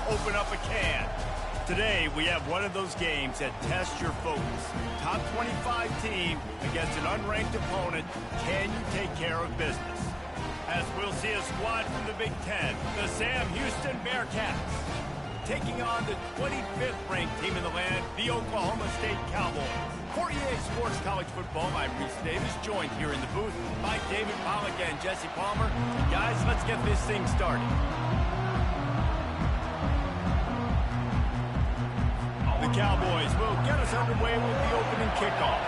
open up a can. Today, we have one of those games that tests your focus. Top 25 team against an unranked opponent. Can you take care of business? As we'll see a squad from the Big Ten, the Sam Houston Bearcats, taking on the 25th ranked team in the land, the Oklahoma State Cowboys. For EA Sports College Football, I'm Reese Davis, joined here in the booth by David Pollack and Jesse Palmer. And guys, let's get this thing started. The Cowboys will get us underway with the opening kickoff.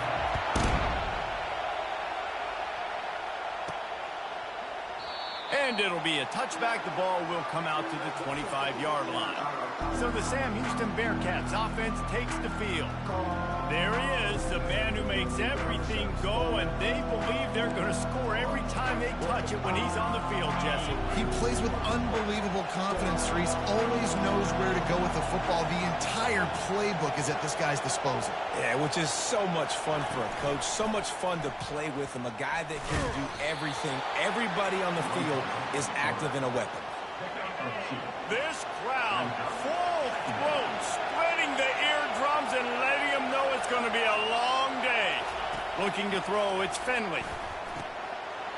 And it'll be a touchback. The ball will come out to the 25-yard line. So the Sam Houston Bearcats offense takes the field. There he is, the man who makes everything go, and they believe they're going to score every time they touch it when he's on the field, Jesse. He plays with unbelievable confidence, Reese. Always knows where to go with the football. The entire playbook is at this guy's disposal. Yeah, which is so much fun for a coach. So much fun to play with him. A guy that can do everything. Everybody on the field is active in a weapon. This crowd, full throat, spreading the eardrums and letting them know it's going to be a long day. Looking to throw, it's Finley.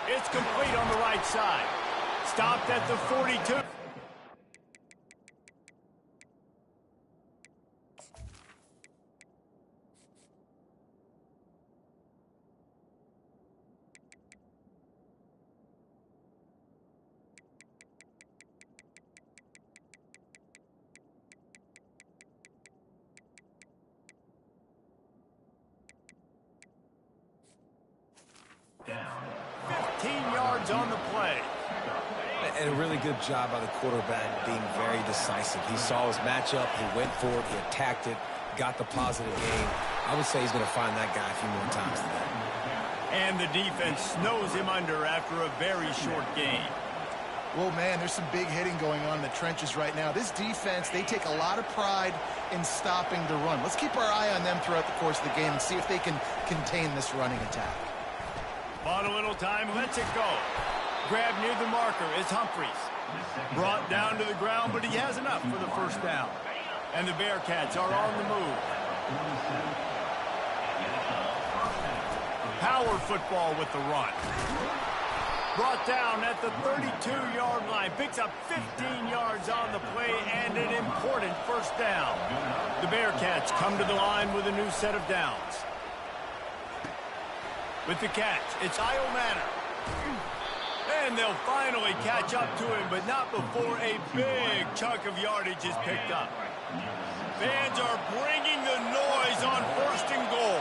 It's complete on the right side. Stopped at the 42. Down. 15 yards on the play. And a really good job by the quarterback being very decisive. He saw his matchup, he went for it, he attacked it, got the positive gain. I would say he's going to find that guy a few more times today. And the defense snows him under after a very short game. Well, man, there's some big hitting going on in the trenches right now. This defense, they take a lot of pride in stopping the run. Let's keep our eye on them throughout the course of the game and see if they can contain this running attack. Bought a little time, lets it go. Grab near the marker is Humphries. Brought down to the ground, but he has enough for the first down. And the Bearcats are on the move. Power football with the run. Brought down at the 32-yard line. Picks up 15 yards on the play and an important first down. The Bearcats come to the line with a new set of downs. With the catch, it's Io Manor. And they'll finally catch up to him, but not before a big chunk of yardage is picked up. Fans are bringing the noise on first and goal.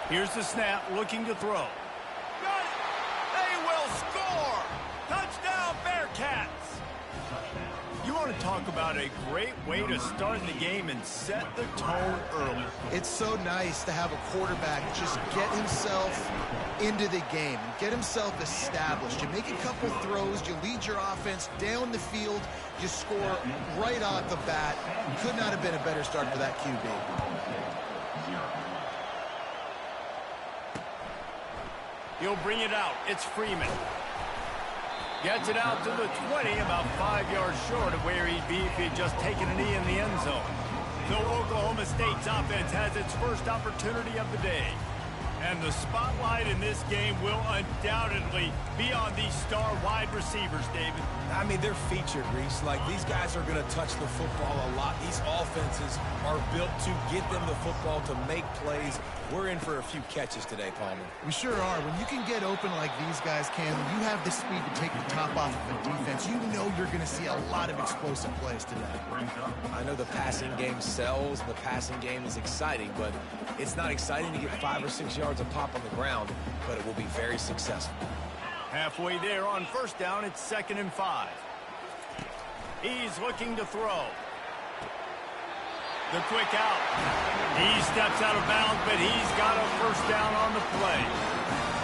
Here's the snap, looking to throw. Got it! They will score! Touchdown, Bearcats! You want to talk about a great way to start the game and set the tone early. It's so nice to have a quarterback just get himself into the game, get himself established. You make a couple throws, you lead your offense down the field, you score right off the bat. Could not have been a better start for that QB. He'll bring it out. It's Freeman. Gets it out to the 20, about 5 yards short of where he'd be if he had just taken a knee in the end zone. So Oklahoma State's offense has its first opportunity of the day. And the spotlight in this game will undoubtedly be on these star wide receivers, David. I mean, they're featured, Reese. Like, these guys are going to touch the football a lot. These offenses are built to get them the football, to make plays. We're in for a few catches today, Palmer. We sure are. When you can get open like these guys can, when you have the speed to take the top off of a defense, you know you're going to see a lot of explosive plays today. I know the passing game sells, the passing game is exciting, but it's not exciting to get 5 or 6 yards a pop on the ground, but it will be very successful. Halfway there on first down, it's 2nd and 5. He's looking to throw. The quick out. He steps out of bounds, but he's got a first down on the play.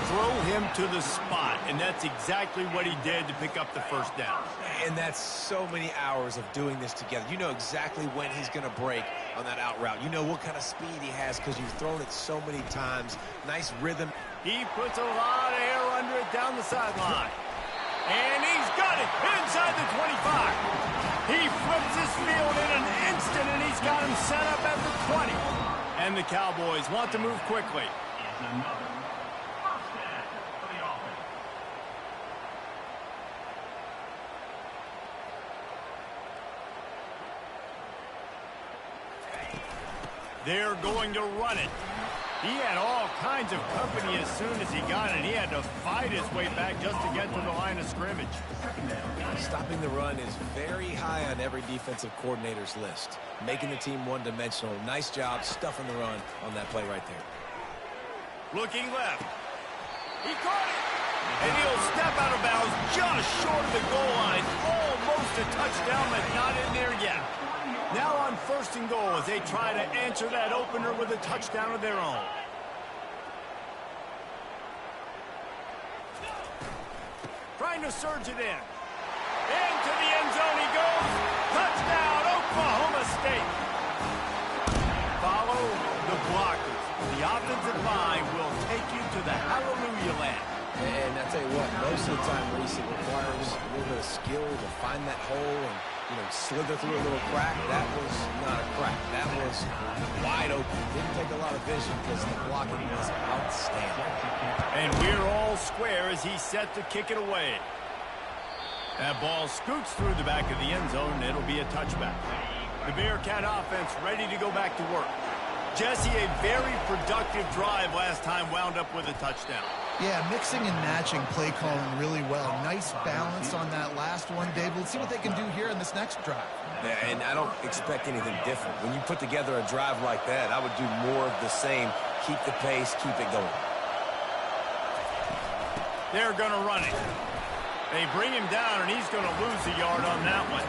Throw him to the spot, and that's exactly what he did to pick up the first down. And that's so many hours of doing this together. You know exactly when he's going to break on that out route. You know what kind of speed he has because you've thrown it so many times. Nice rhythm. He puts a lot of air under it down the sideline. And he's got it inside the 25. He flips his field in an instant, and he's got him set up at the 20. And the Cowboys want to move quickly. They're going to run it. He had all kinds of company as soon as he got it. He had to fight his way back just to get to the line of scrimmage. Stopping the run is very high on every defensive coordinator's list. Making the team one-dimensional. Nice job stuffing the run on that play right there. Looking left. He caught it. And he'll step out of bounds just short of the goal line. Almost a touchdown, but not in there yet. Now on 1st and goal as they try to answer that opener with a touchdown of their own. Trying to surge it in. Into the end zone he goes. Touchdown, Oklahoma State. Follow the blockers. The offensive line will take you to the hallelujah land. And I tell you what, most of the time, Reese, it requires a little bit of skill to find that hole and, you know, slither through a little crack. That was not a crack. That was wide open. Didn't take a lot of vision because the blocking was outstanding. And we're all square as he's set to kick it away. That ball scoots through the back of the end zone, and it'll be a touchback. The Bearcat offense ready to go back to work. Jesse, a very productive drive last time wound up with a touchdown. Yeah, mixing and matching play calling really well. Nice balance on that last one, Dave. Let's see what they can do here in this next drive. Yeah, and I don't expect anything different. When you put together a drive like that, I would do more of the same. Keep the pace, keep it going. They're going to run it. They bring him down, and he's going to lose a yard on that one.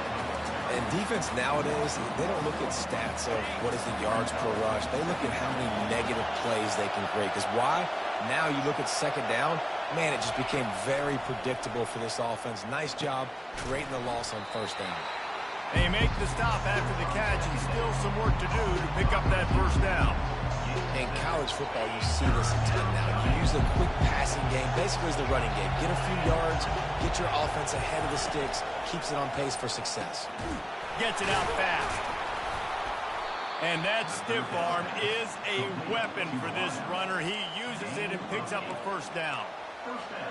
And defense nowadays, they don't look at stats of what is the yards per rush. They look at how many negative plays they can create. Because why? Now you look at 2nd down, man, it just became very predictable for this offense. Nice job creating the loss on 1st down. They make the stop after the catch, and still some work to do to pick up that 1st down. In college football, you see this a ton now. You use the quick passing game, basically as the running game. Get a few yards, get your offense ahead of the sticks, keeps it on pace for success. Gets it out fast. And that stiff arm is a weapon for this runner. He uses it and picks up a 1st down.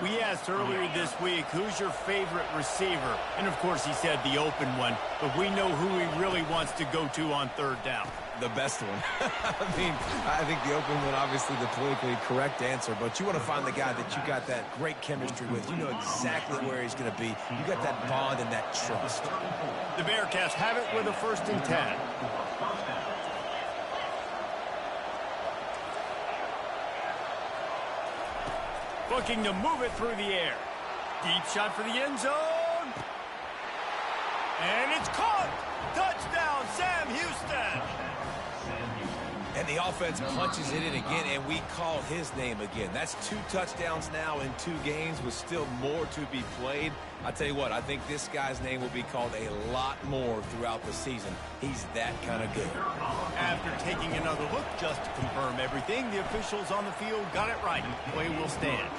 We asked earlier this week, who's your favorite receiver? And, of course, he said the open one. But we know who he really wants to go to on 3rd down. The best one. I think the open one, obviously the politically correct answer, but you want to find the guy that you got that great chemistry with. You know exactly where he's going to be. You got that bond and that trust. The Bearcats have it with a 1st and 10. Looking to move it through the air. Deep shot for the end zone. And it's caught. Touchdown, Sam Houston. And the offense punches it in again, and we call his name again. That's 2 touchdowns now in 2 games with still more to be played. I tell you what, I think this guy's name will be called a lot more throughout the season. He's that kind of good. After taking another look just to confirm everything, the officials on the field got it right. Play will stand.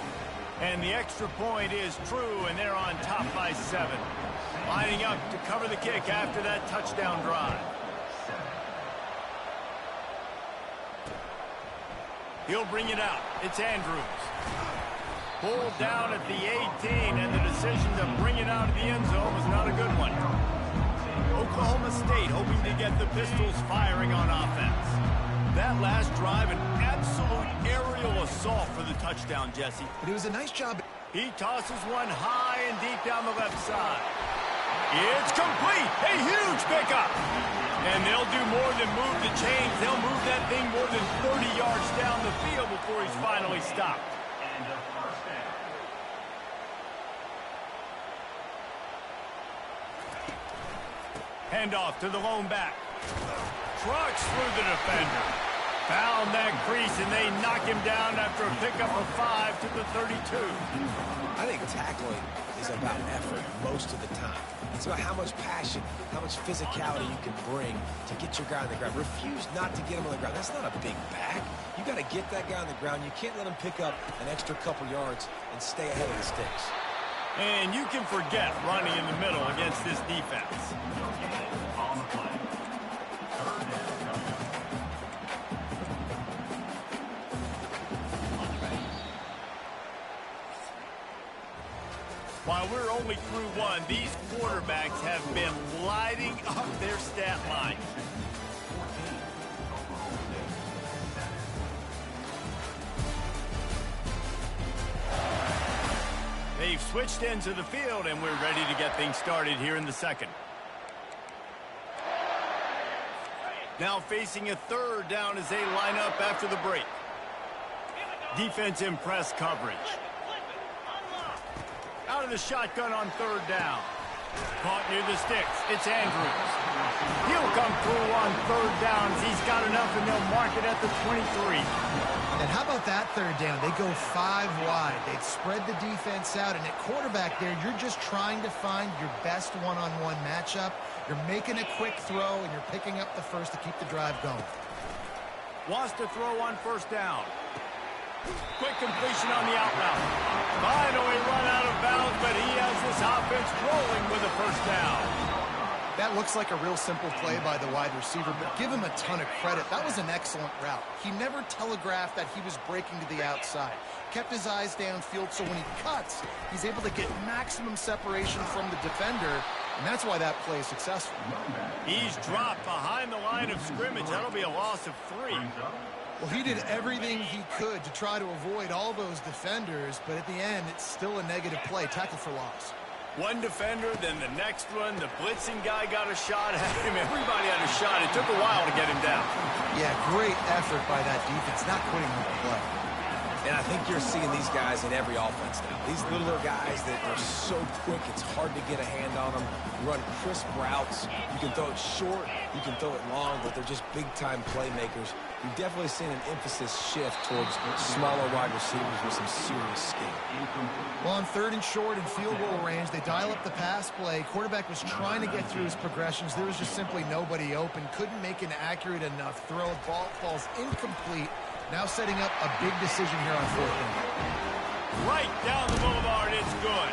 And the extra point is true, and they're on top by 7. Lining up to cover the kick after that touchdown drive. He'll bring it out. It's Andrews. Pulled down at the 18, and the decision to bring it out of the end zone was not a good one. Oklahoma State hoping to get the Pistols firing on offense. That last drive, an absolute aerial assault for the touchdown, Jesse. But it was a nice job. He tosses one high and deep down the left side. It's complete. A huge pickup. And they'll do more than move the chains. They'll move that thing more than 30 yards down the field before he's finally stopped. Handoff to the lone back. Trucks through the defender. Found that crease, and they knock him down after a pickup of 5 to the 32. I I think tackling is about effort most of the time. It's about how much passion, how much physicality you can bring to get your guy on the ground. Refuse not to get him on the ground. That's not a big back. You got to get that guy on the ground. You can't let him pick up an extra couple yards and stay ahead of the sticks. And you can forget running in the middle against this defense. While we're only through one, these quarterbacks have been lighting up their stat line. They've switched into the field, and we're ready to get things started here in the second. Now facing a third down as they line up after the break. Defense in press coverage. Out of the shotgun on third down. Caught near the sticks. It's Andrews. He'll come through on third downs. He's got enough, and they'll mark it at the 23. And how about that third down? They go 5 wide. They spread the defense out, and at quarterback there, you're just trying to find your best one-on-one matchup. You're making a quick throw, and you're picking up the first to keep the drive going. Wants to throw on first down. Quick completion on the out route. Finally run out of bounds, but he has this offense rolling with a first down. That looks like a real simple play by the wide receiver, but give him a ton of credit. That was an excellent route. He never telegraphed that he was breaking to the outside. Kept his eyes downfield, so when he cuts, he's able to get maximum separation from the defender, and that's why that play is successful. He's dropped behind the line of scrimmage. That'll be a loss of 3. Well, he did everything he could to try to avoid all those defenders, but at the end, it's still a negative play. Tackle for loss. One defender, then the next one. The blitzing guy got a shot at him. Everybody had a shot. It took a while to get him down. Yeah, great effort by that defense, not quitting on the play. And I think you're seeing these guys in every offense now. These littler guys that are so quick, it's hard to get a hand on them. Run crisp routes. You can throw it short, you can throw it long, but they're just big-time playmakers. You've definitely seen an emphasis shift towards smaller wide receivers with some serious skill. Well, on third and short and field goal range, they dial up the pass play. Quarterback was trying to get through his progressions. There was just simply nobody open. Couldn't make an accurate enough throw. Ball falls incomplete. Now setting up a big decision here on fourth down. Right down the boulevard, it's good.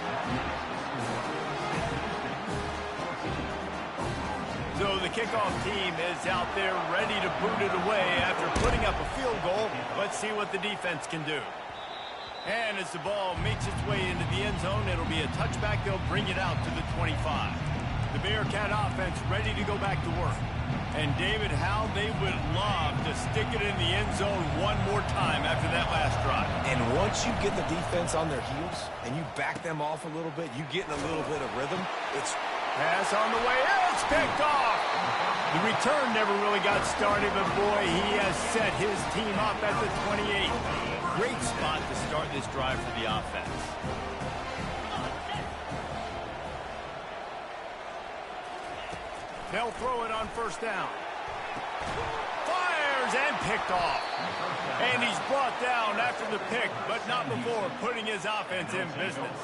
So the kickoff team is out there ready to boot it away after putting up a field goal. Let's see what the defense can do. And as the ball makes its way into the end zone, it'll be a touchback. They'll bring it out to the 25. The Bearcat offense ready to go back to work. And David, how they would love to stick it in the end zone one more time after that last drive. And once you get the defense on their heels and you back them off a little bit, you get in a little bit of rhythm. It's pass on the way. It's picked off. The return never really got started, but boy, he has set his team up at the 28. Great spot to start this drive for the offense. They'll throw it on first down. Fires and picked off. And he's brought down after the pick, but not before putting his offense in business.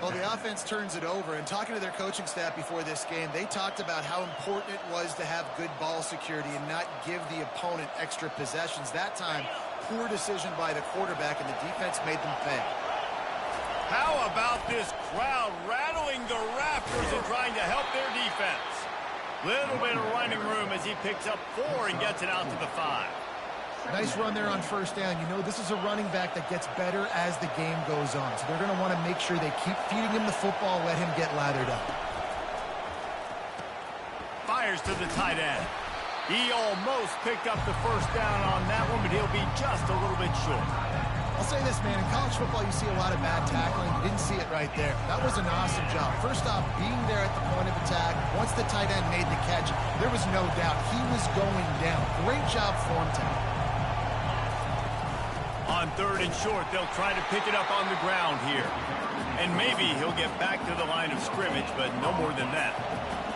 Well, the offense turns it over, and talking to their coaching staff before this game, they talked about how important it was to have good ball security and not give the opponent extra possessions. That time, poor decision by the quarterback, and the defense made them pay. How about this crowd rattling the rafters and trying to help their defense? Little bit of running room as he picks up 4 and gets it out to the 5. Nice run there on first down. You know, this is a running back that gets better as the game goes on. So they're going to want to make sure they keep feeding him the football, let him get lathered up. Fires to the tight end. He almost picked up the first down on that one, but he'll be just a little bit short. I'll say this, man. In college football, you see a lot of bad tackling. You didn't see it right there. That was an awesome job. First off, being there at the point of attack. Once the tight end made the catch, there was no doubt he was going down. Great job for him, Tom. On third and short, they'll try to pick it up on the ground here. And maybe he'll get back to the line of scrimmage, but no more than that.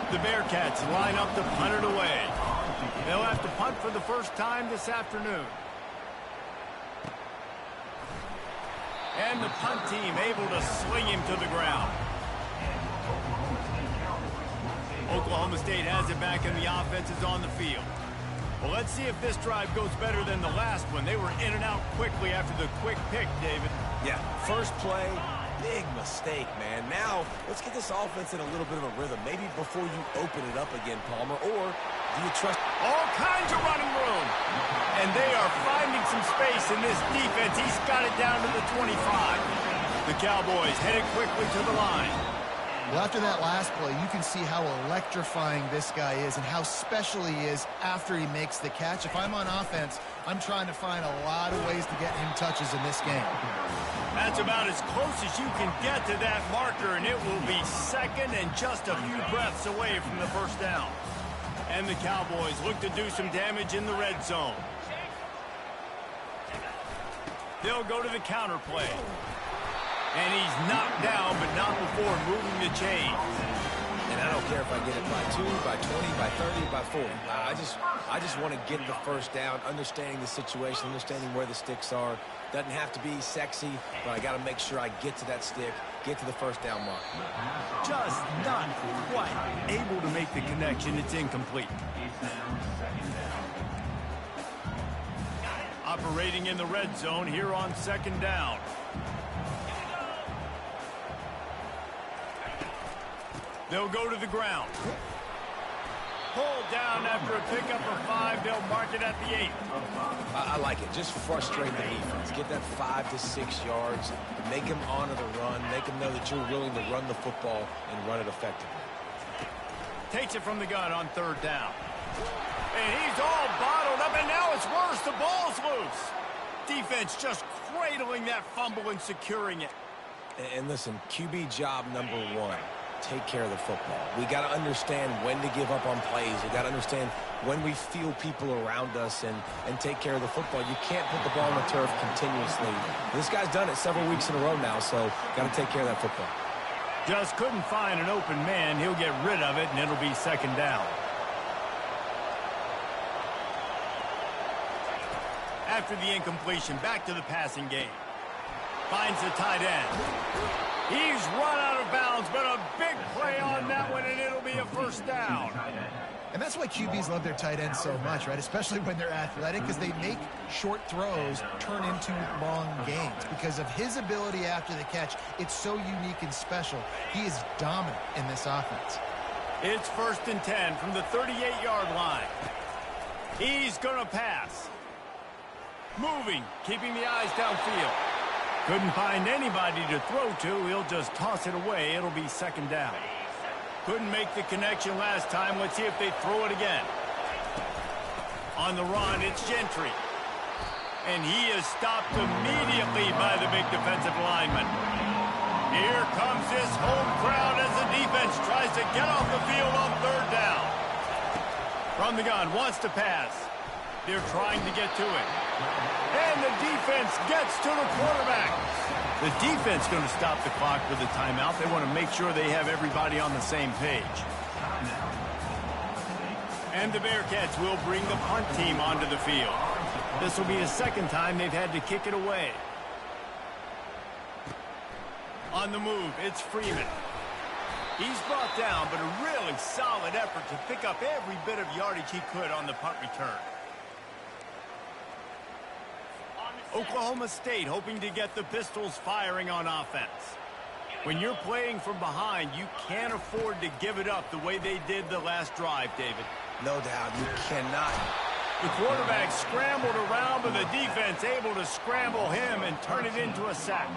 The Bearcats line up to punt it away. They'll have to punt for the first time this afternoon. And the punt team able to sling him to the ground. Oklahoma State has it back and the offense is on the field. Well, let's see if this drive goes better than the last one. They were in and out quickly after the quick pick, David. Yeah, first play, big mistake, man. Now, let's get this offense in a little bit of a rhythm. Maybe before you open it up again, Palmer, or do you trust... All kinds of running room. And they are finding some space in this defense. He's got it down to the 25. The Cowboys headed quickly to the line. Well, after that last play, you can see how electrifying this guy is and how special he is after he makes the catch. If I'm on offense, I'm trying to find a lot of ways to get him touches in this game. That's about as close as you can get to that marker, and it will be second and just a few breaths away from the first down. And the Cowboys look to do some damage in the red zone. They'll go to the counter play. And he's knocked down, but not before moving the chains. And I don't care if I get it by 2, by 20, by 30, by 40. I just want to get the first down, understanding the situation, understanding where the sticks are. Doesn't have to be sexy, but I got to make sure I get to that stick, get to the first down mark. Just not quite able to make the connection. It's incomplete. Operating in the red zone here on second down. They'll go to the ground. Pulled down after a pickup of 5. They'll mark it at the 8. I like it. Just frustrate the defense. Get that 5 to 6 yards. Make them honor the run. Make them know that you're willing to run the football and run it effectively. Takes it from the gun on third down. And he's all bottled up, and now it's worse. The ball's loose. Defense just cradling that fumble and securing it. And listen, QB job number 1. Take care of the football. We got to understand when to give up on plays. We got to understand when we feel people around us and take care of the football. You can't put the ball on the turf continuously. This guy's done it several weeks in a row now, so got to take care of that football. Just couldn't find an open man. He'll get rid of it, and it'll be second down. After the incompletion, back to the passing game. Finds the tight end. He's run out of bounds, but a big play on that one, and it'll be a first down. And that's why QBs love their tight ends so much, right? Especially when they're athletic, because they make short throws turn into long gains. Because of his ability after the catch, it's so unique and special. He is dominant in this offense. It's 1st and 10 from the 38-yard line. He's going to pass. Moving, keeping the eyes downfield. Couldn't find anybody to throw to. He'll just toss it away. It'll be second down. Couldn't make the connection last time. Let's see if they throw it again. On the run, it's Gentry. And he is stopped immediately by the big defensive lineman. Here comes this home crowd as the defense tries to get off the field on third down. From the gun, wants to pass. They're trying to get to it. And the defense gets to the quarterback. The defense going to stop the clock with a timeout. They want to make sure they have everybody on the same page. And the Bearcats will bring the punt team onto the field. This will be the second time they've had to kick it away. On the move, it's Freeman. He's brought down, but a really solid effort to pick up every bit of yardage he could on the punt return. Oklahoma State hoping to get the Pistols firing on offense. When you're playing from behind, you can't afford to give it up the way they did the last drive, David. No doubt, you cannot. The quarterback scrambled around, but the defense able to scramble him and turn it into a sack.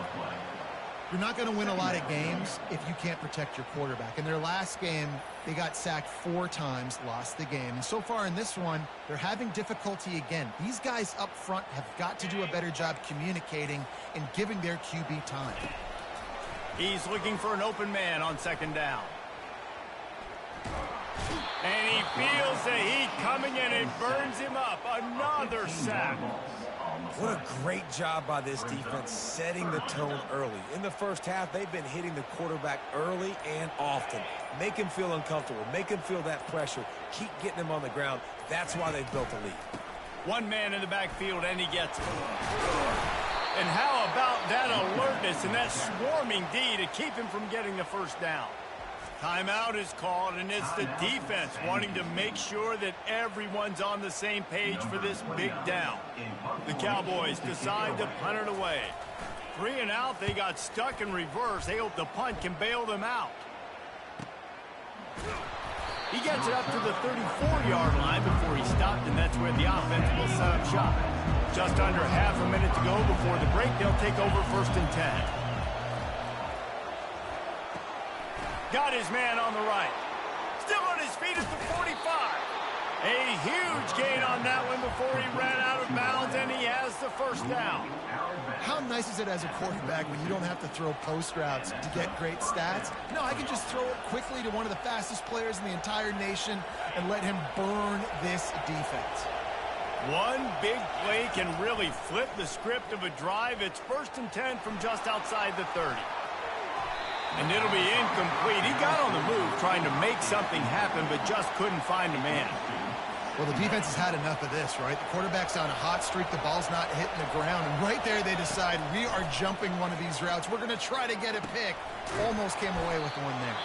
You're not going to win a lot of games if you can't protect your quarterback. In their last game, they got sacked 4 times, lost the game. And so far in this one, they're having difficulty again. These guys up front have got to do a better job communicating and giving their QB time. He's looking for an open man on second down. And he feels the heat coming and it burns him up. Another sack. What a great job by this defense setting the tone early. In the first half, they've been hitting the quarterback early and often. Make him feel uncomfortable. Make him feel that pressure. Keep getting him on the ground. That's why they've built a lead. One man in the backfield, and he gets it. And how about that alertness and that swarming D to keep him from getting the first down? Timeout is called, and it's the defense wanting to make sure that everyone's on the same page for this big down. The Cowboys decide to punt it away. 3 and out, they got stuck in reverse. They hope the punt can bail them out. He gets it up to the 34-yard line before he stopped, and that's where the offense will set up shop. Just under half a minute to go before the break. They'll take over 1st and 10. Got his man on the right. Still on his feet at the 45. A huge gain on that one before he ran out of bounds, and he has the first down. How nice is it as a quarterback when you don't have to throw post routes to get great stats? No, I can just throw it quickly to one of the fastest players in the entire nation and let him burn this defense. One big play can really flip the script of a drive. It's 1st and 10 from just outside the 30. And it'll be incomplete. He got on the move trying to make something happen, but just couldn't find a man. Well, the defense has had enough of this, right? The quarterback's on a hot streak. The ball's not hitting the ground. And right there, they decide, we are jumping one of these routes. We're going to try to get a pick. Almost came away with one there.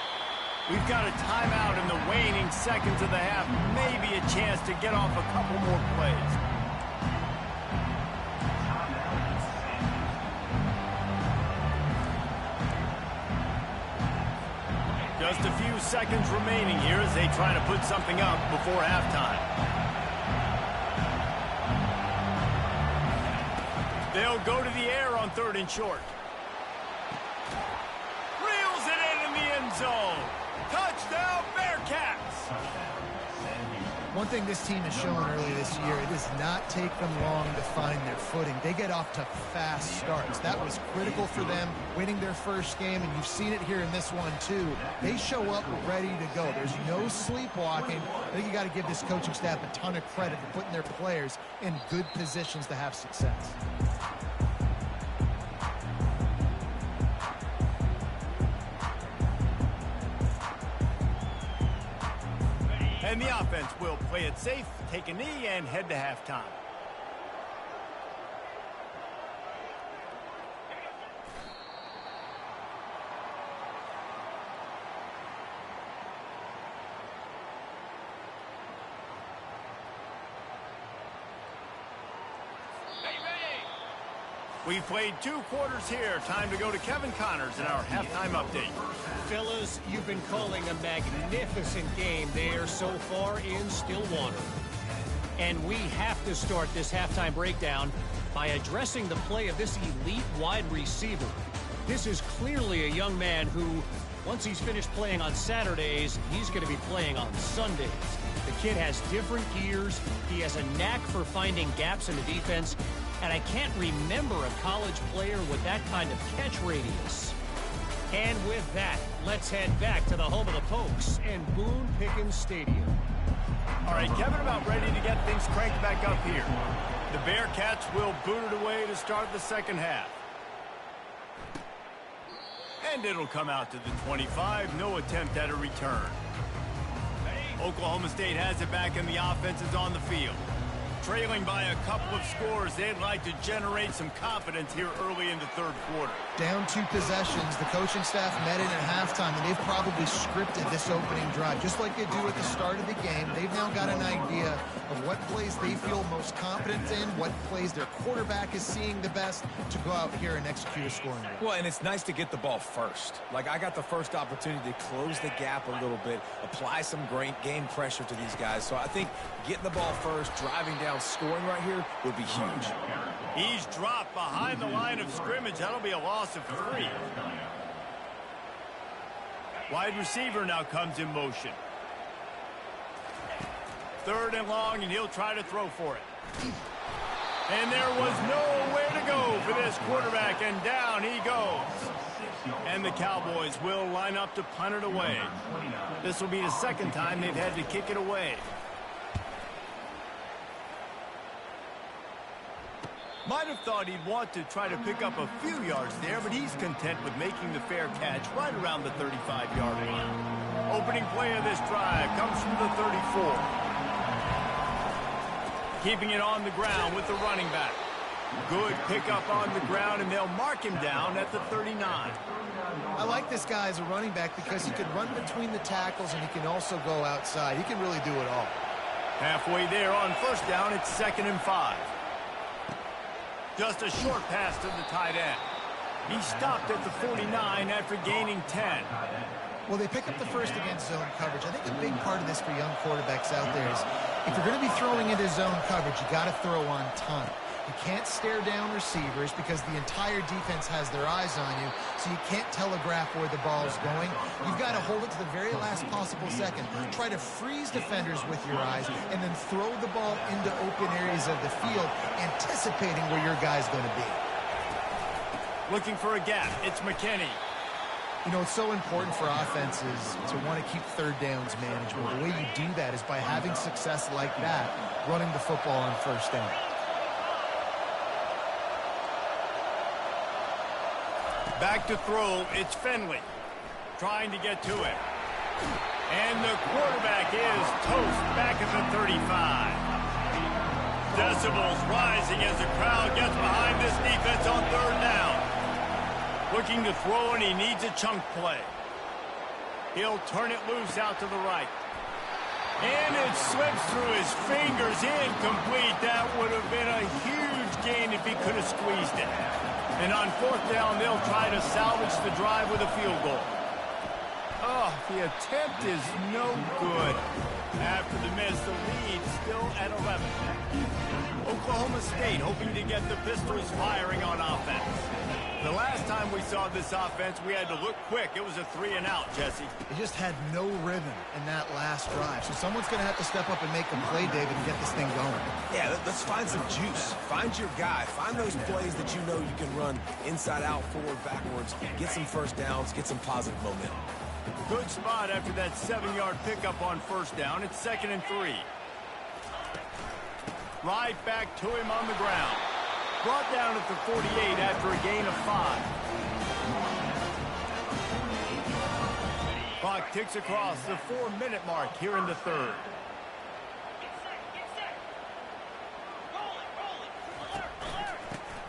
We've got a timeout in the waning seconds of the half. Maybe a chance to get off a couple more plays. Just a few seconds remaining here as they try to put something up before halftime. They'll go to the air on 3rd and short. Reels it in the end zone. Touchdown, Bearcats! One thing this team has shown early this year, it does not take them long to find their footing. They get off to fast starts. That was critical for them, winning their first game, and you've seen it here in this one too. They show up ready to go. There's no sleepwalking. I think you got to give this coaching staff a ton of credit for putting their players in good positions to have success. And the offense will play it safe, take a knee, and head to halftime. We've played 2 quarters here. Time to go to Kevin Connors in our halftime update. Fellas, you've been calling a magnificent game there so far in Stillwater. And we have to start this halftime breakdown by addressing the play of this elite wide receiver. This is clearly a young man who, once he's finished playing on Saturdays, he's going to be playing on Sundays. The kid has different gears. He has a knack for finding gaps in the defense. And I can't remember a college player with that kind of catch radius. And with that, let's head back to the home of the Pokes and Boone Pickens Stadium. All right, Kevin, about ready to get things cranked back up here. The Bearcats will boot it away to start the second half. And it'll come out to the 25. No attempt at a return. Oklahoma State has it back, and the offense is on the field. Trailing by a couple of scores, they'd like to generate some confidence here early in the 3rd quarter. Down 2 possessions, the coaching staff met in at halftime, and they've probably scripted this opening drive. Just like they do at the start of the game, they've now got an idea of what plays they feel most confident in, what plays their quarterback is seeing the best to go out here and execute a scoring drive. Well, and it's nice to get the ball first. Like, I got the first opportunity to close the gap a little bit, apply some great game pressure to these guys. So I think getting the ball first, driving down, scoring right here would be huge. He's dropped behind the line of scrimmage. That'll be a loss of 3. Wide receiver now comes in motion. 3rd and long, and he'll try to throw for it. And there was nowhere to go for this quarterback, and down he goes. And the Cowboys will line up to punt it away. This will be the 2nd time they've had to kick it away. Might have thought he'd want to try to pick up a few yards there, but he's content with making the fair catch right around the 35-yard line. Opening play of this drive comes from the 34. Keeping it on the ground with the running back. Good pickup on the ground, and they'll mark him down at the 39. I like this guy as a running back because he can run between the tackles and he can also go outside. He can really do it all. Halfway there on first down, it's 2nd and 5. Just a short pass to the tight end. He stopped at the 49 after gaining 10. Well, they pick up the first against zone coverage. I think a big part of this for young quarterbacks out there is if you're going to be throwing into zone coverage, you got to throw on time. You can't stare down receivers because the entire defense has their eyes on you, so you can't telegraph where the ball's going. You've got to hold it to the very last possible second. Try to freeze defenders with your eyes and then throw the ball into open areas of the field, anticipating where your guy's going to be. Looking for a gap. It's McKinney. You know, it's so important for offenses to want to keep third downs manageable. The way you do that is by having success like that, running the football on first down. Back to throw, it's Finley. Trying to get to it. And the quarterback is toast back at the 35. Decibels rising as the crowd gets behind this defense on third down. Looking to throw, and he needs a chunk play. He'll turn it loose out to the right. And it slips through his fingers, incomplete. That would have been a huge gain if he could have squeezed it. And on fourth down, they'll try to salvage the drive with a field goal. Oh, the attempt is no good. After the miss, the lead still at 11. Oklahoma State hoping to get the Pistols firing on offense. The last time we saw this offense, we had to look quick. It was a 3-and-out, Jesse. They just had no rhythm in that last drive. So someone's going to have to step up and make a play, David, and get this thing going. Yeah, let's find some juice. Find your guy. Find those plays that you know you can run inside out, forward, backwards. Get some first downs. Get some positive momentum. Good spot after that 7-yard pickup on first down. It's 2nd and 3. Right back to him on the ground. Brought down at the 48 after a gain of 5. Clock ticks across the 4-minute mark here in the third.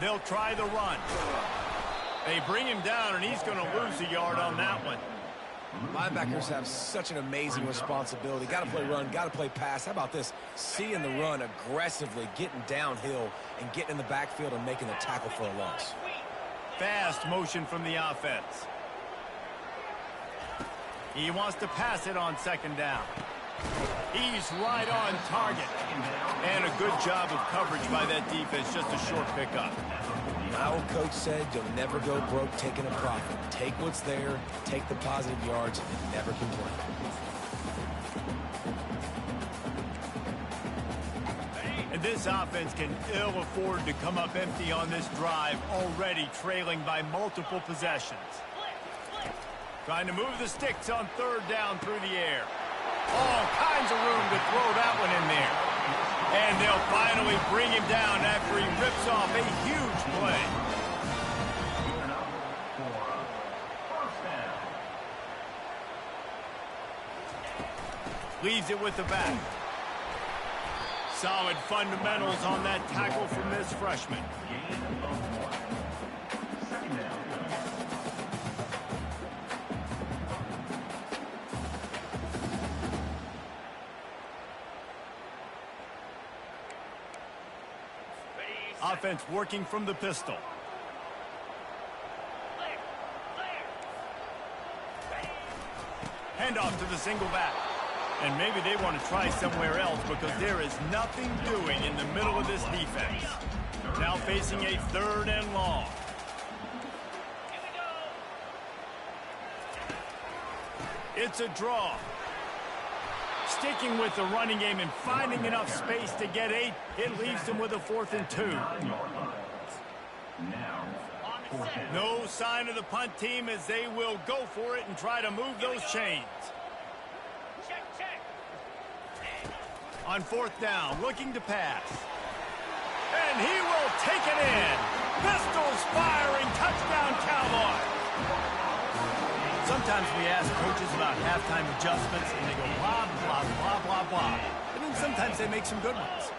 They'll try the run. They bring him down, and he's going to lose a yard on that one. Linebackers have such an amazing responsibility. Got to play run, got to play pass. How about this? Seeing the run aggressively, getting downhill, and getting in the backfield and making the tackle for a loss. Fast motion from the offense. He wants to pass it on 2nd down. He's right on target. And a good job of coverage by that defense. Just a short pickup. My old coach said you'll never go broke taking a profit. Take what's there, take the positive yards, and never complain. And this offense can ill afford to come up empty on this drive, already trailing by multiple possessions. Trying to move the sticks on third down through the air. All kinds of room to throw that one in there. And they'll finally bring him down after he rips off a huge play. Leaves it with the back. Solid fundamentals on that tackle from this freshman. Offense working from the pistol. Handoff to the single back. And maybe they want to try somewhere else because there is nothing doing in the middle of this defense. Now facing a 3rd and long. It's a draw. Sticking with the running game and finding enough space to get 8. It leaves them with a 4th and 2. No sign of the punt team as they will go for it and try to move those chains. On 4th down, looking to pass. And he will take it in. Pistols firing, touchdown Cowboys. Sometimes we ask coaches about halftime adjustments, and they go blah, blah, blah, blah, blah. And then sometimes they make some good ones.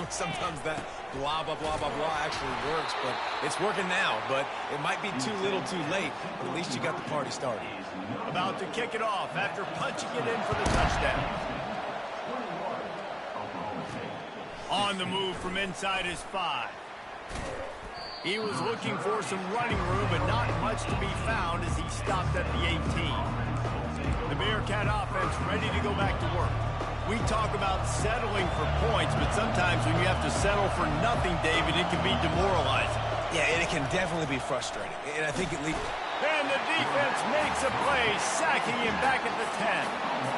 Sometimes that blah, blah, blah, blah, blah actually works, but it's working now. But it might be too little too late, but at least you got the party started. About to kick it off after punching it in for the touchdown. On the move from inside his 5. He was looking for some running room, but not much to be found as he stopped at the 18. The Bearcat offense ready to go back to work. We talk about settling for points, but sometimes when you have to settle for nothing, David, it can be demoralizing. Yeah, and it can definitely be frustrating. And I think it leads... And the defense makes a play, sacking him back at the 10.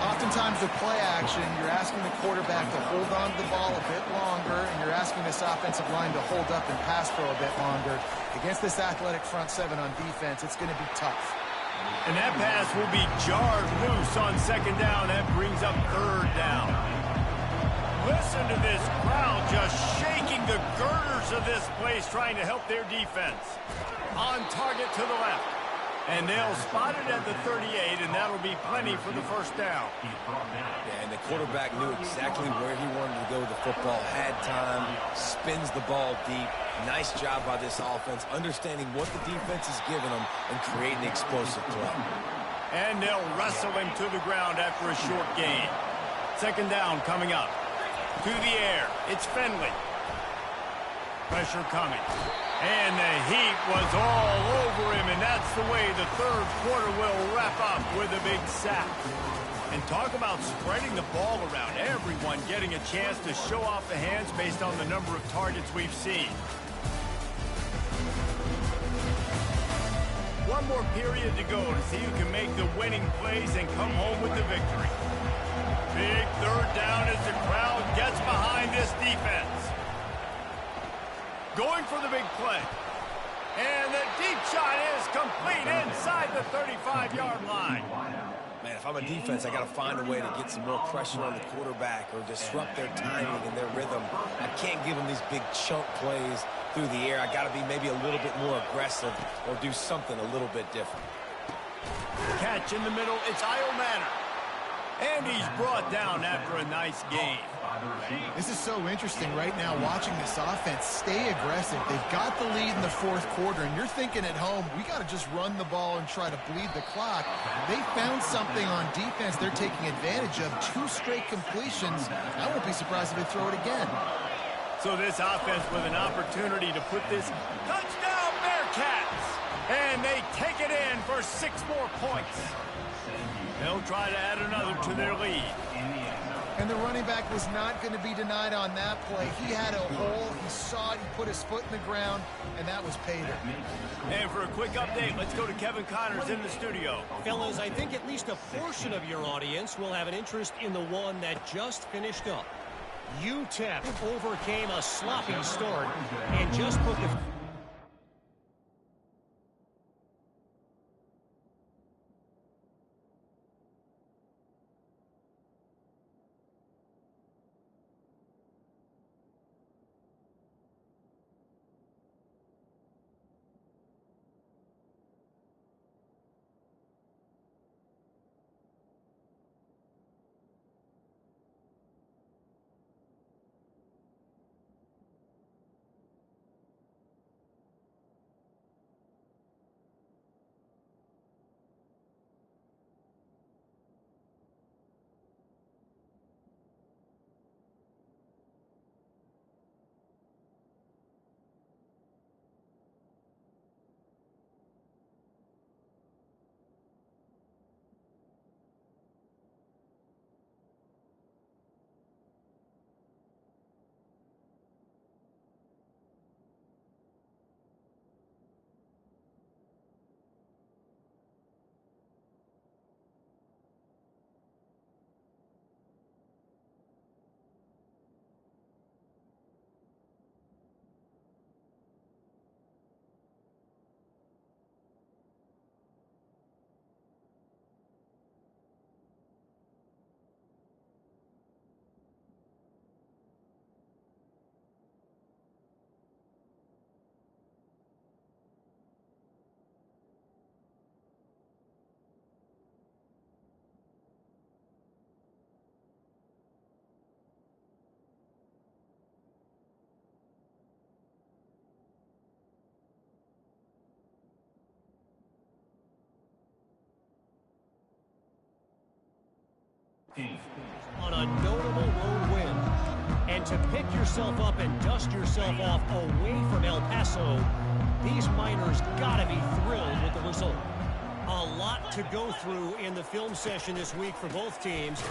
Oftentimes with play action, you're asking the quarterback to hold on to the ball a bit longer, and you're asking this offensive line to hold up and pass pro a bit longer. Against this athletic front 7 on defense, it's going to be tough. And that pass will be jarred loose on 2nd down. That brings up 3rd down. Listen to this crowd just shaking the girders of this place, trying to help their defense. On target to the left. And they'll spot it at the 38, and that'll be plenty for the 1st down. Yeah, and the quarterback knew exactly where he wanted to go with the football, had time, spins the ball deep. Nice job by this offense, understanding what the defense is giving them and creating explosive play. And they'll wrestle him to the ground after a short gain. 2nd down coming up. To the air, it's Finley. Pressure coming. And the heat was all over him, and that's the way the 3rd quarter will wrap up with a big sack. And talk about spreading the ball around, everyone getting a chance to show off the hands based on the number of targets we've seen. One more period to go to see who can make the winning plays and come home with the victory. Big 3rd down as the crowd gets behind this defense. Going for the big play. And the deep shot is complete inside the 35-yard line. Man, if I'm a defense, I got to find a way to get some more pressure on the quarterback or disrupt their timing and their rhythm. I can't give them these big chunk plays through the air. I got to be maybe a little bit more aggressive or do something a little bit different. Catch in the middle. It's Io Manor. And he's brought down after a nice game. This is so interesting right now watching this offense stay aggressive. They've got the lead in the 4th quarter, and you're thinking at home, we got to just run the ball and try to bleed the clock. They found something on defense they're taking advantage of. 2 straight completions. I won't be surprised if they throw it again. So this offense with an opportunity to put this touchdown Bearcats. And they take it in for 6 more points. They'll try to add another to their lead. And the running back was not going to be denied on that play. He had a hole, he saw it, he put his foot in the ground, and that was pay dirt. And for a quick update, let's go to Kevin Connors in the studio. Fellas, I think at least a portion of your audience will have an interest in the one that just finished up. UTEP overcame a sloppy start and just put the... on a notable road win. And to pick yourself up and dust yourself off away from El Paso, these Miners got to be thrilled with the result. A lot to go through in the film session this week for both teams.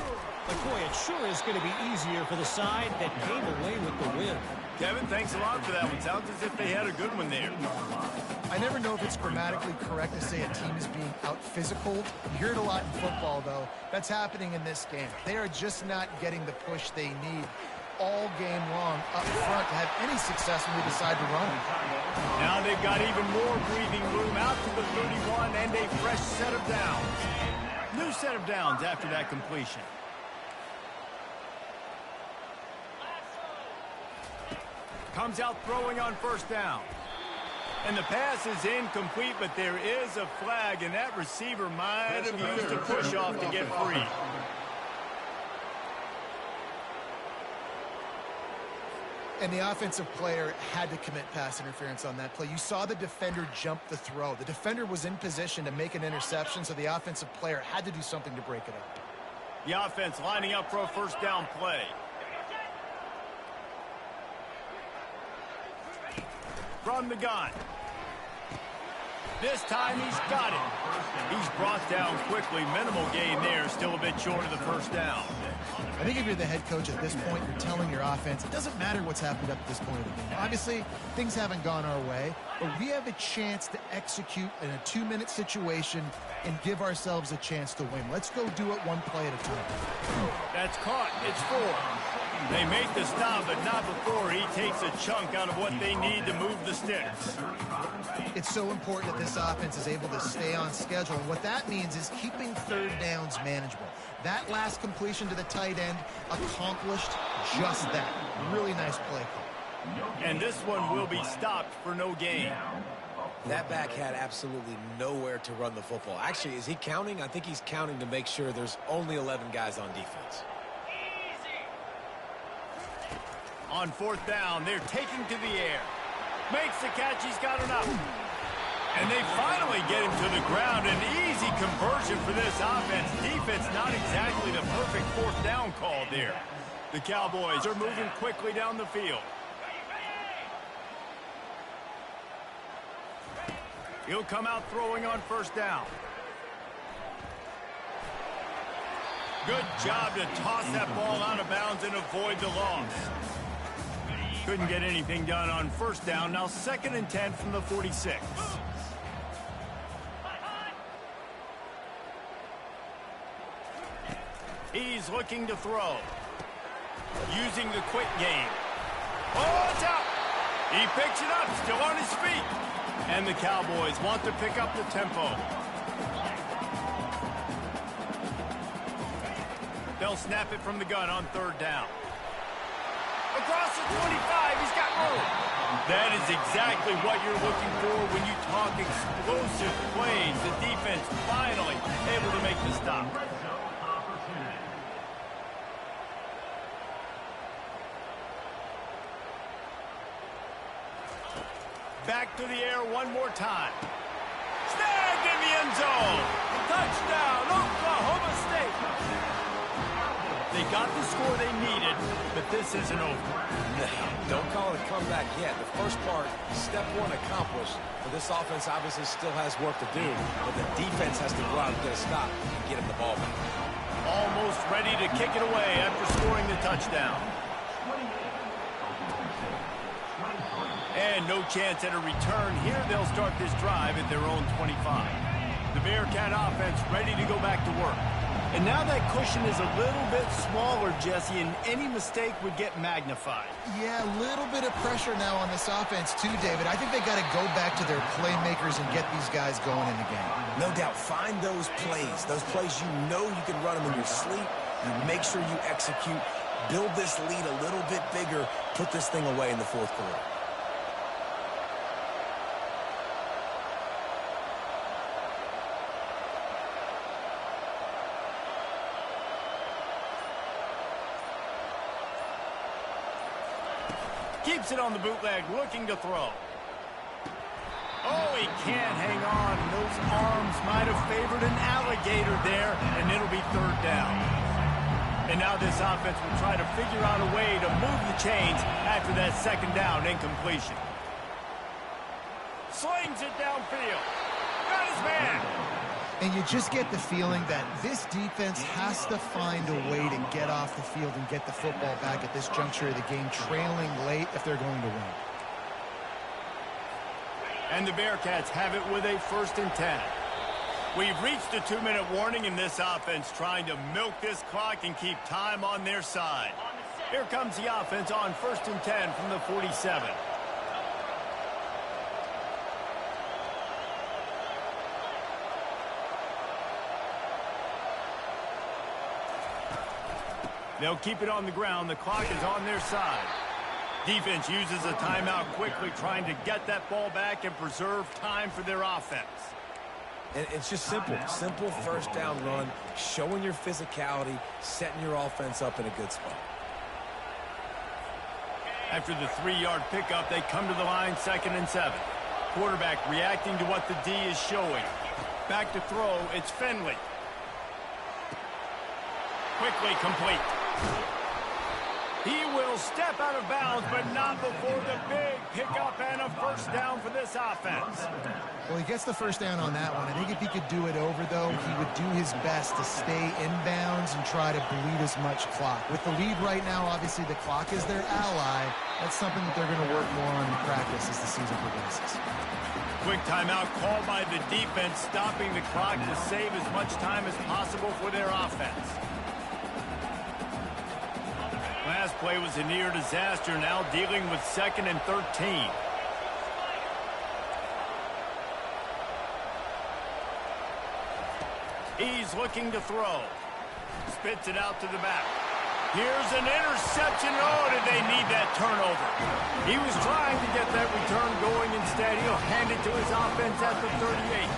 But boy, it sure is going to be easier for the side that came away with the win. Kevin, thanks a lot for that one. Sounds as if they had a good one there. I never know if it's grammatically correct to say a team is being out-physical. You hear it a lot in football, though. That's happening in this game. They are just not getting the push they need all game long up front to have any success when they decide to run it. Now they've got even more breathing room out to the 31 and a fresh set of downs. New set of downs after that completion. Comes out throwing on first down. And the pass is incomplete, but there is a flag, and that receiver might have used a push-off to get free. And the offensive player had to commit pass interference on that play. You saw the defender jump the throw. The defender was in position to make an interception, so the offensive player had to do something to break it up. The offense lining up for a first down play. From the gun. This time he's got it. He's brought down quickly. Minimal gain there. Still a bit short of the first down. I think if you're the head coach at this point, you're telling your offense, it doesn't matter what's happened up to this point of the game. Obviously, things haven't gone our way, but we have a chance to execute in a 2-minute situation and give ourselves a chance to win. Let's go do it one play at a time. That's caught. It's 4. They make the stop, but not before he takes a chunk out of what they need to move the sticks. It's so important that this offense is able to stay on schedule. And what that means is keeping third downs manageable. That last completion to the tight end accomplished just that. Really nice play call. And this one will be stopped for no gain. That back had absolutely nowhere to run the football. Actually, is he counting? I think he's counting to make sure there's only 11 guys on defense. On fourth down, they're taking to the air. Makes the catch, he's got enough. And they finally get him to the ground. An easy conversion for this offense. Defense not exactly the perfect fourth down call there. The Cowboys are moving quickly down the field. He'll come out throwing on first down. Good job to toss that ball out of bounds and avoid the loss. Couldn't get anything done on first down. Now 2nd and 10 from the 46. He's looking to throw. Using the quick game. Oh, it's out. He picks it up, still on his feet. And the Cowboys want to pick up the tempo. They'll snap it from the gun on third down. Across the 25, he's got room. That is exactly what you're looking for when you talk explosive plays. The defense finally able to make the stop. Back to the air one more time. Snagged in the end zone. Touchdown, Oklahoma State. They got the score they needed, but this isn't over. No, don't call it a comeback yet. The first part, step one accomplished. But this offense obviously still has work to do. But the defense has to go out and get a stop and get him the ball back. Almost ready to kick it away after scoring the touchdown. And no chance at a return. Here they'll start this drive at their own 25. The Bearcat offense ready to go back to work. And now that cushion is a little bit smaller, Jesse, and any mistake would get magnified. Yeah, a little bit of pressure now on this offense too, David. I think they got to go back to their playmakers and get these guys going in the game. No doubt. Find those plays you know you can run them in your sleep. You make sure you execute. Build this lead a little bit bigger. Put this thing away in the fourth quarter. Keeps it on the bootleg, looking to throw. Oh, he can't hang on. Those arms might have favored an alligator there, and it'll be third down. And now this offense will try to figure out a way to move the chains after that second down incompletion. Slings it downfield. Got his man. And you just get the feeling that this defense has to find a way to get off the field and get the football back at this juncture of the game, trailing late if they're going to win. And the Bearcats have it with a 1st and 10. We've reached a 2-minute warning in this offense, trying to milk this clock and keep time on their side. Here comes the offense on 1st and 10 from the 47. They'll keep it on the ground. The clock is on their side. Defense uses a timeout quickly, trying to get that ball back and preserve time for their offense. And it's just simple. Simple 1st down run, showing your physicality, setting your offense up in a good spot. After the 3-yard pickup, they come to the line 2nd and 7. Quarterback reacting to what the D is showing. Back to throw, it's Finley. Quickly complete. He will step out of bounds, but not before the big pickup and a 1st down for this offense. Well, he gets the 1st down on that one. I think if he could do it over, though, he would do his best to stay inbounds and try to bleed as much clock. With the lead right now, obviously the clock is their ally. That's something that they're going to work more on in practice as the season progresses. Quick timeout called by the defense, stopping the clock to save as much time as possible for their offense. Last play was a near disaster, now dealing with 2nd and 13. He's looking to throw. Spits it out to the back. Here's an interception. Oh, did they need that turnover? He was trying to get that return going. Instead, he'll hand it to his offense at the 38.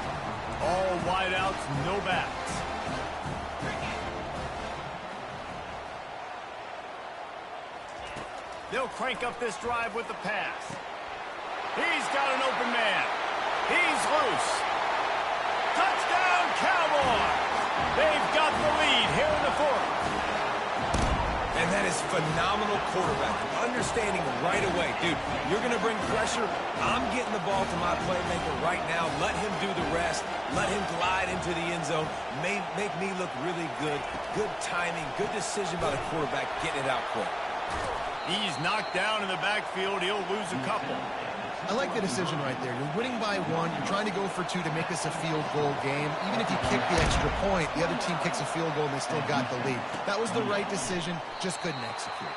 All wideouts, no backs. They'll crank up this drive with the pass. He's got an open man. He's loose. Touchdown, Cowboys! They've got the lead here in the 4th. And that is phenomenal quarterbacking. Understanding right away, dude, you're going to bring pressure. I'm getting the ball to my playmaker right now. Let him do the rest. Let him glide into the end zone. Make me look really good. Good timing, good decision by the quarterback, getting it out quick. He's knocked down in the backfield. He'll lose a couple. I like the decision right there. You're winning by 1. You're trying to go for 2 to make this a field goal game. Even if you kick the extra point, the other team kicks a field goal and they still got the lead. That was the right decision, just couldn't execute.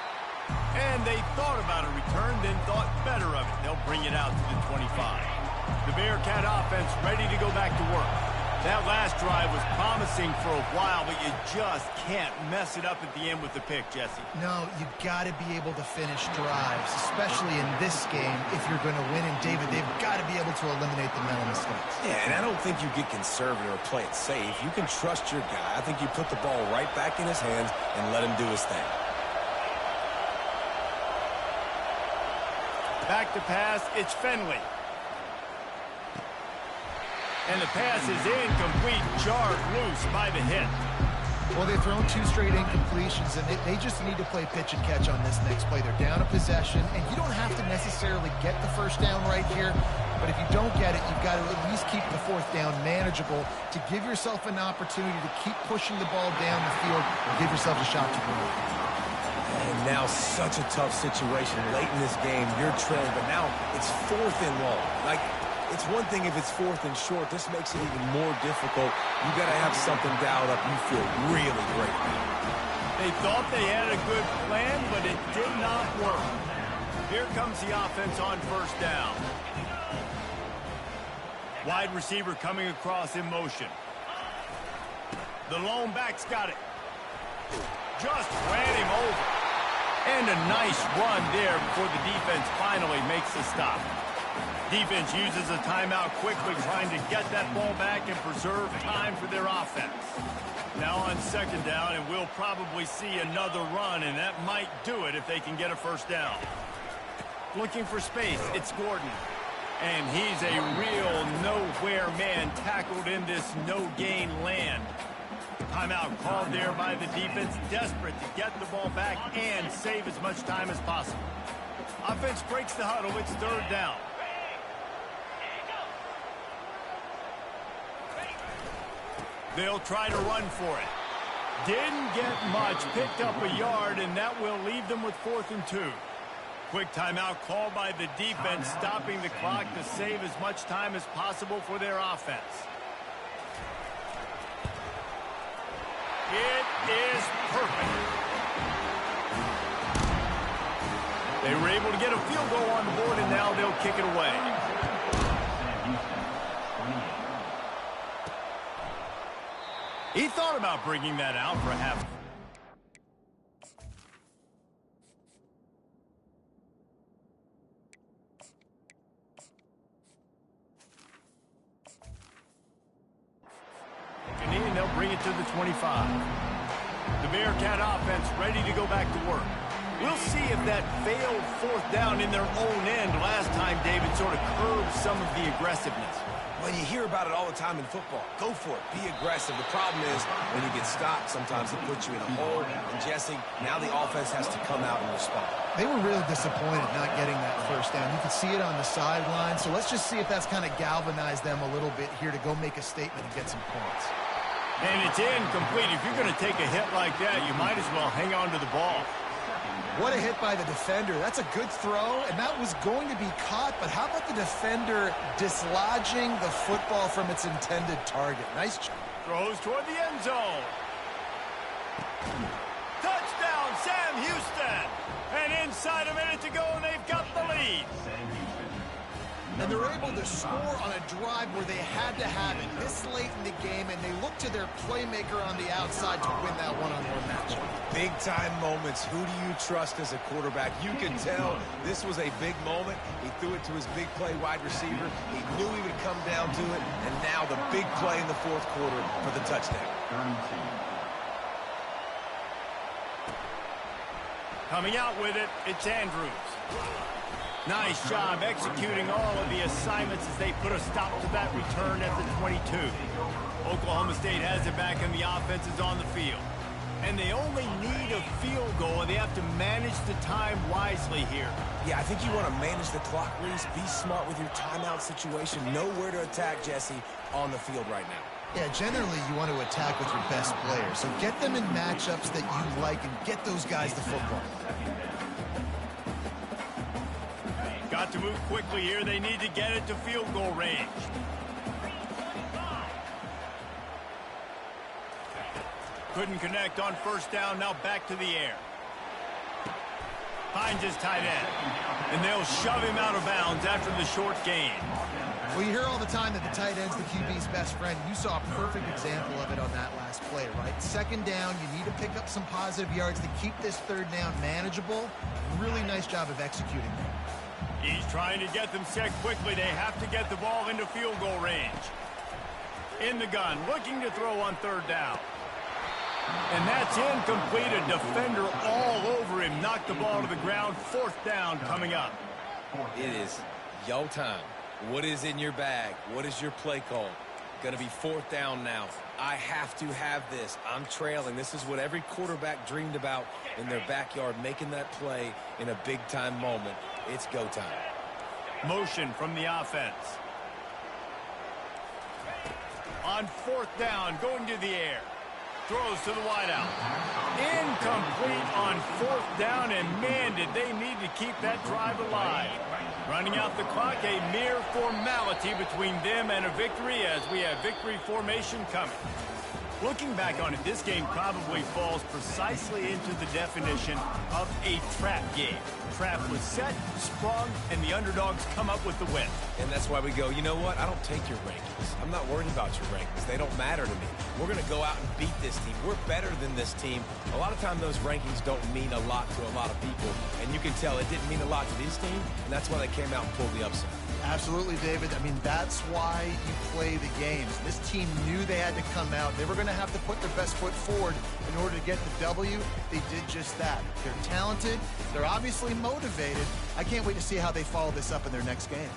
And they thought about a return, then thought better of it. They'll bring it out to the 25. The Bearcat offense ready to go back to work. That last drive was promising for a while, but you just can't mess it up at the end with the pick, Jesse. No, you got to be able to finish drives, especially in this game if you're going to win. And, David, they've got to be able to eliminate the mental mistakes. Yeah, and I don't think you get conservative or play it safe. You can trust your guy. I think you put the ball right back in his hands and let him do his thing. Back to pass, it's Finley. And the pass is incomplete, jarred loose by the hit. Well, they've thrown 2 straight incompletions, and they just need to play pitch and catch on this next play. They're down a possession, and you don't have to necessarily get the 1st down right here, but if you don't get it, you've got to at least keep the 4th down manageable to give yourself an opportunity to keep pushing the ball down the field and give yourself a shot to win. And now such a tough situation late in this game. You're trailing, but now it's 4th and long. It's one thing if it's 4th and short. This makes it even more difficult. You got to have something dialed up. You feel really great. They thought they had a good plan, but it did not work. Here comes the offense on 1st down. Wide receiver coming across in motion. The lone back's got it. Just ran him over. And a nice run there before the defense finally makes the stop. Defense uses a timeout quickly, trying to get that ball back and preserve time for their offense. Now on 2nd down, and we'll probably see another run, and that might do it if they can get a 1st down. Looking for space, it's Gordon. And he's a real nowhere man, tackled in this no-gain land. Timeout called there by the defense, desperate to get the ball back and save as much time as possible. Offense breaks the huddle. It's third down. They'll try to run for it. Didn't get much, picked up a yard, and that will leave them with 4th and 2. Quick timeout called by the defense, stopping the clock to save as much time as possible for their offense. It is perfect. They were able to get a field goal on the board, and now they'll kick it away. He thought about bringing that out for a half. And they'll bring it to the 25. The Bearcat offense ready to go back to work. We'll see if that failed 4th down in their own end last time, David, sort of curbed some of the aggressiveness. Well, you hear about it all the time in football. Go for it. Be aggressive. The problem is when you get stopped, sometimes it puts you in a hole. And, Jesse, now the offense has to come out and respond. They were really disappointed not getting that first down. You could see it on the sideline. So let's just see if that's kind of galvanized them a little bit here to go make a statement and get some points. And it's incomplete. If you're going to take a hit like that, you might as well hang on to the ball. What a hit by the defender. That's a good throw, and that was going to be caught, but how about the defender dislodging the football from its intended target? Nice job. Throws toward the end zone. Touchdown, Sam Houston. And inside a minute to go, and they've got the lead. And they're able to score on a drive where they had to have it this late in the game, and they look to their playmaker on the outside to win that one-on-one matchup. Big-time moments. Who do you trust as a quarterback? You can tell this was a big moment. He threw it to his big play wide receiver. He knew he would come down to it, and now the big play in the 4th quarter for the touchdown. Coming out with it, it's Andrews. Nice job executing all of the assignments as they put a stop to that return at the 22. Oklahoma State has it back, and the offense is on the field. And they only need a field goal, and they have to manage the time wisely here. Yeah, I think you want to manage the clock, Reese. Be smart with your timeout situation. Know where to attack, Jesse, on the field right now. Yeah, generally you want to attack with your best players. So get them in matchups that you like and get those guys the football. Got to move quickly here. They need to get it to field goal range. Couldn't connect on first down. Now back to the air. Finds his tight end. And they'll shove him out of bounds after the short gain. Well, you hear all the time that the tight end's the QB's best friend. You saw a perfect example of it on that last play, right? Second down, you need to pick up some positive yards to keep this third down manageable. Really nice job of executing there. He's trying to get them set quickly. They have to get the ball into field goal range. In the gun, looking to throw on third down. And that's incomplete. A defender all over him. Knocked the ball to the ground. 4th down coming up. It is yo time. What is in your bag? What is your play call? Going to be 4th down now. I have to have this. I'm trailing. This is what every quarterback dreamed about in their backyard, making that play in a big-time moment. It's go time. Motion from the offense. On 4th down, going to the air. Throws to the wideout. Incomplete on 4th down, and man, did they need to keep that drive alive. Running out the clock, a mere formality between them and a victory as we have victory formation coming. Looking back on it, this game probably falls precisely into the definition of a trap game. Trap was set, sprung, and the underdogs come up with the win. And that's why we go, you know what? I don't take your rankings. I'm not worried about your rankings. They don't matter to me. We're going to go out and beat this team. We're better than this team. A lot of times those rankings don't mean a lot to a lot of people. And you can tell it didn't mean a lot to this team, and that's why they came out and pulled the upset. Absolutely, David. I mean, that's why you play the games. This team knew they had to come out. They were going to have to put their best foot forward in order to get the W. They did just that. They're talented. They're obviously motivated. I can't wait to see how they follow this up in their next game.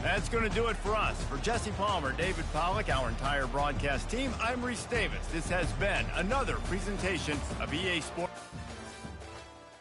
That's going to do it for us. For Jesse Palmer, David Pollack, our entire broadcast team, I'm Reese Davis. This has been another presentation of EA Sports.